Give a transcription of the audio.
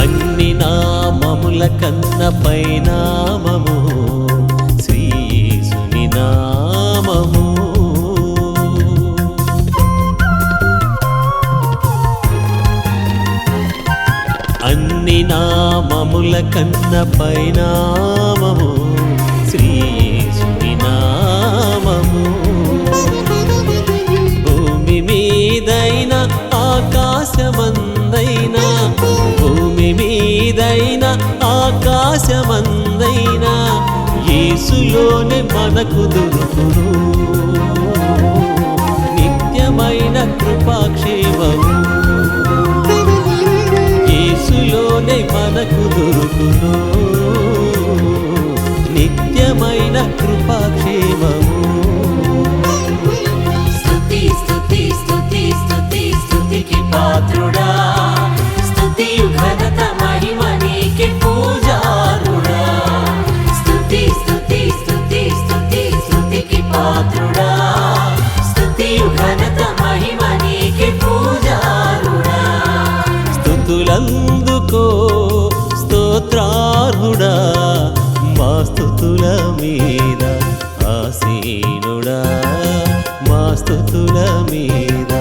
అన్ని నామముల కన్న పైనామము శ్రీ యేసుని నామము. అన్ని నామముల కన్న పైనామము శ్రీ యేసుని నామము. భూమి మీదైన ఆకాశమందైనా, భూమి మీదైన ఆకాశమందైనా యేసులోనే మనకు దొరుకును నిత్యమైన కృపాక్షేమము. యేసులోనే మనకు దొరుకును నిత్యమైన కృపాక్షేమము. స్తుతి స్తుతి స్తుతి స్తుతి స్తుతికి పాత్రుడా, స్తుతియు ఘనత మహిమ నీకే పూజారుడా. స్తుతి స్తుతి స్తుతి స్తుతి స్తుతికి పాత్రుడా, స్తుతియు ఘనత మహిమ నీకే పూజారుడా. స్తుతులందుకో స్తోత్రార్హుడా, మా స్తుతుల మీద ఆసీనుడా, మా స్తుతుల మీద